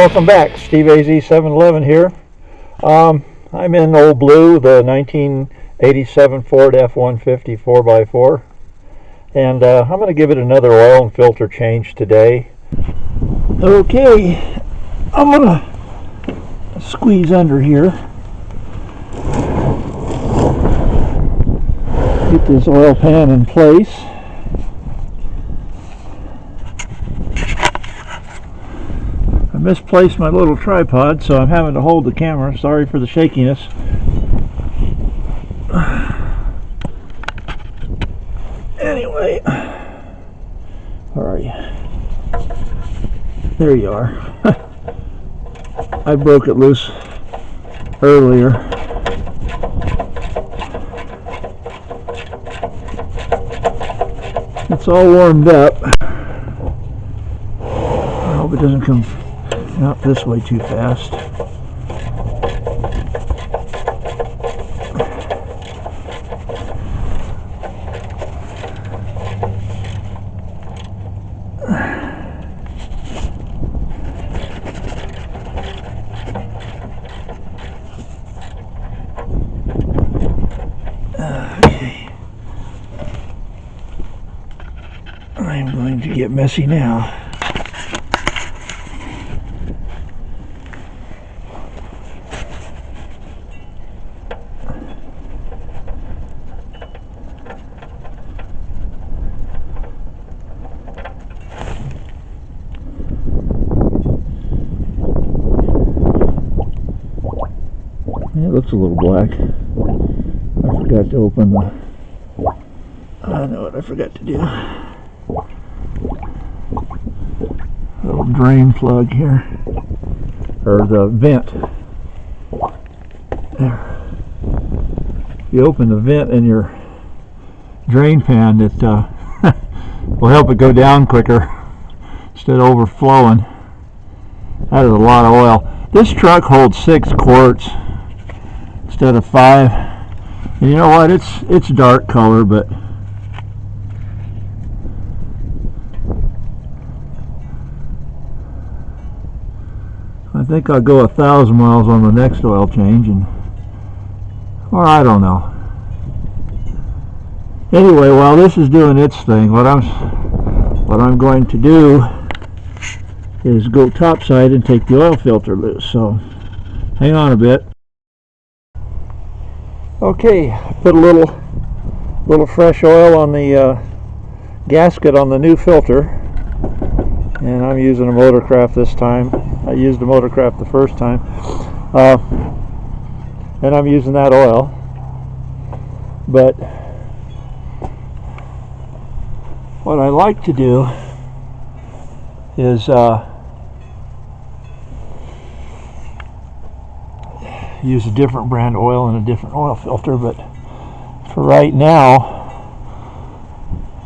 welcome back. Steve AZ711 here. I'm in Old Blue, the 1987 Ford F150 4x4, and I'm going to give it another oil and filter change today. Okay, I'm going to squeeze under here, get this oil pan in place. Misplaced my little tripod, so I'm having to hold the camera. Sorry for the shakiness. Anyway, where are you? There you are. I broke it loose earlier. It's all warmed up. I hope it doesn't come out this way too fast. Okay. I'm going to get messy now. It looks a little black. I forgot to open the... I know what I forgot to do. Little drain plug here. Or the vent. There. If you open the vent in your drain pan, it will help it go down quicker instead of overflowing. That is a lot of oil. This truck holds 6 quarts. Instead of 5, and you know what? It's dark color, but I think I'll go 1,000 miles on the next oil change, or I don't know. Anyway, while this is doing its thing, what I'm going to do is go topside and take the oil filter loose. So, hang on a bit. Okay, I put a little fresh oil on the gasket on the new filter, and I'm using a Motorcraft this time. I used a Motorcraft the first time, and I'm using that oil. But what I like to do is use a different brand oil and a different oil filter, but for right now,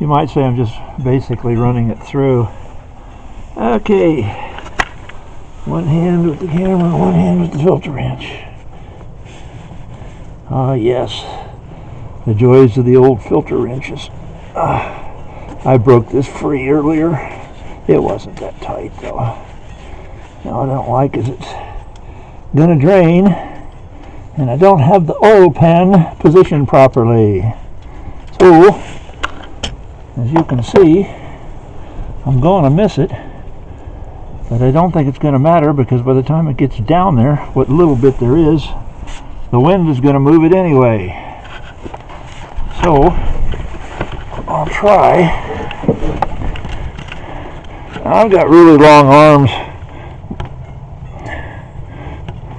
you might say I'm just basically running it through. Okay, one hand with the camera, one hand with the filter wrench. Ah, yes, the joys of the old filter wrenches. I broke this free earlier. It wasn't that tight though. Now I don't like is it's gonna drain, and I don't have the oil pan positioned properly. So, as you can see, I'm going to miss it, but I don't think it's going to matter because by the time it gets down there, what little bit there is, the wind is going to move it anyway. So, I'll try. Now, I've got really long arms,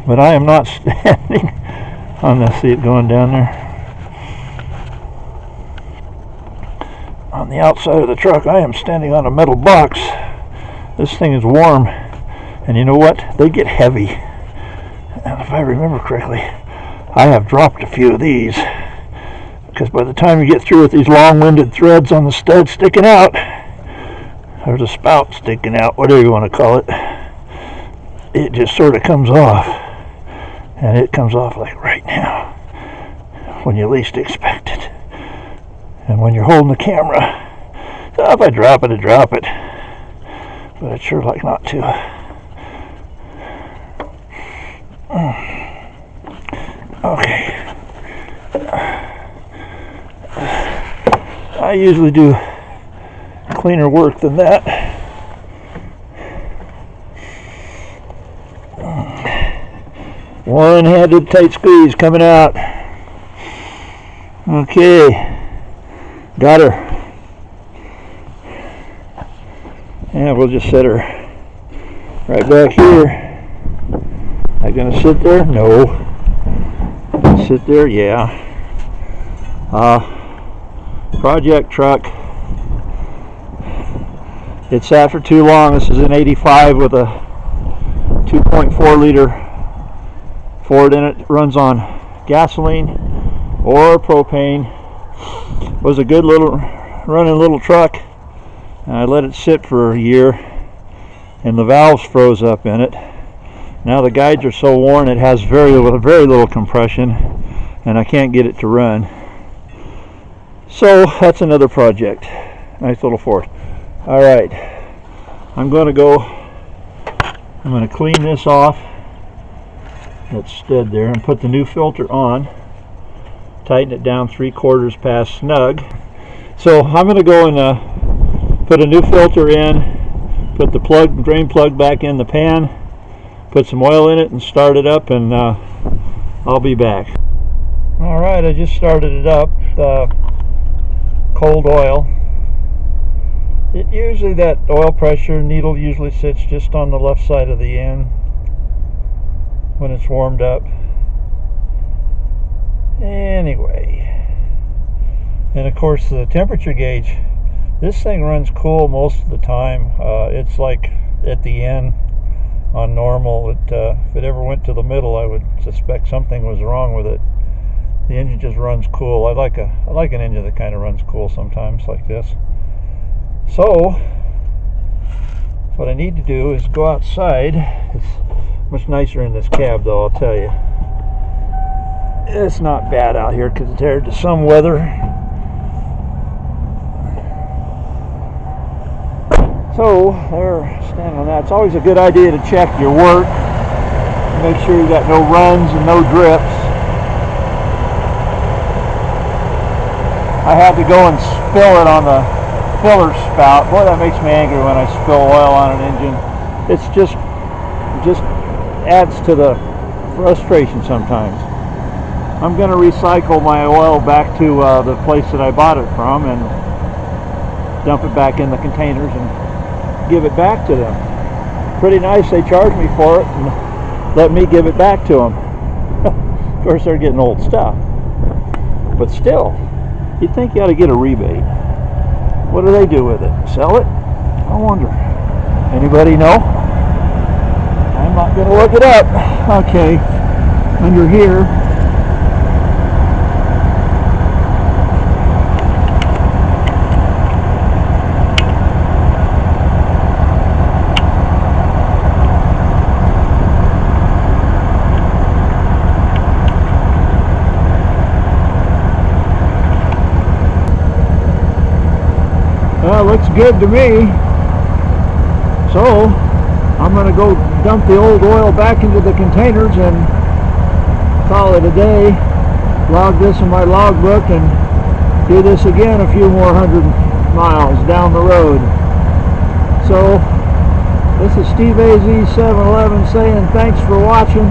but I am not standing on this. See it going down there? On the outside of the truck, I am standing on a metal box. This thing is warm, and you know what? They get heavy. And if I remember correctly, I have dropped a few of these, because by the time you get through with these long-winded threads on the stud sticking out, or the spout sticking out, whatever you want to call it, it just sort of comes off. And it comes off like right now, when you least expect it. And when you're holding the camera, if I drop it, I drop it. But I'd sure like not to. Okay. I usually do cleaner work than that. One-handed tight squeeze coming out. Okay, got her. And we'll just set her right back here. Am I gonna sit there? No. Sit there? Yeah. Project truck. It sat for too long. This is an 85 with a 2.4 liter Ford in it. It runs on gasoline or propane. It was a good little running little truck. I let it sit for a year and the valves froze up in it. Now the guides are so worn it has very little compression and I can't get it to run. So that's another project. Nice little Ford. Alright, I'm going to clean this off that's stood there and put the new filter on. Tighten it down 3/4 past snug. So I'm going to go and put a new filter in, put the drain plug back in the pan, put some oil in it and start it up, and I'll be back. Alright, I just started it up. Cold oil. Usually that oil pressure needle usually sits just on the left side of the end when it's warmed up. Anyway, and of course the temperature gauge, this thing runs cool most of the time. It's like at the end on normal. If it ever went to the middle, I would suspect something was wrong with it. The engine just runs cool. I like an engine that kind of runs cool sometimes like this. So what I need to do is go outside. It's much nicer in this cab though, I'll tell you. It's not bad out here compared to some weather. So there, standing on that. It's always a good idea to check your work. Make sure you got no runs and no drips. I had to go and spill it on the filler spout. Boy, that makes me angry when I spill oil on an engine. It's just adds to the frustration sometimes. I'm going to recycle my oil back to the place that I bought it from and dump it back in the containers and give it back to them. Pretty nice, they charge me for it and let me give it back to them. Of course they're getting old stuff, but still, you'd think you ought to get a rebate. What do they do with it? Sell it? I wonder. Anybody know? I'm not going to look it up. Okay, under here. Well, looks good to me. So I'm going to go dump the old oil back into the containers and call it a day. Log this in my logbook and do this again a few more 100 miles down the road. So this is Steve AZ711 saying thanks for watching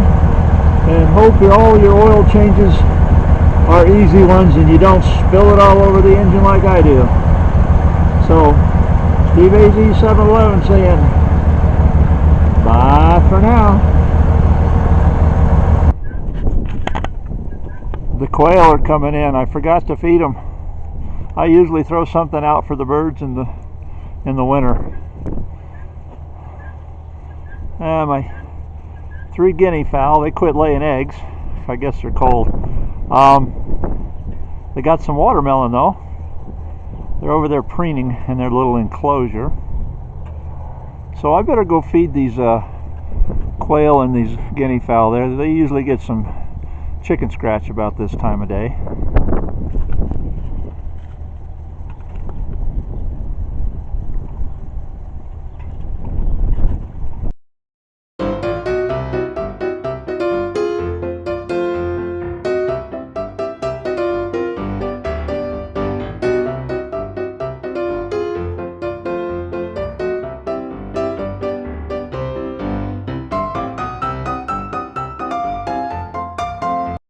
and hope all your oil changes are easy ones and you don't spill it all over the engine like I do. So, Steve AZ711 saying, bye for now. The quail are coming in. I forgot to feed them. I usually throw something out for the birds in the winter. My 3 guinea fowl, they quit laying eggs. I guess they're cold. They got some watermelon though. They're over there preening in their little enclosure. So I better go feed these quail and these guinea fowl there. They usually get some chicken scratch about this time of day.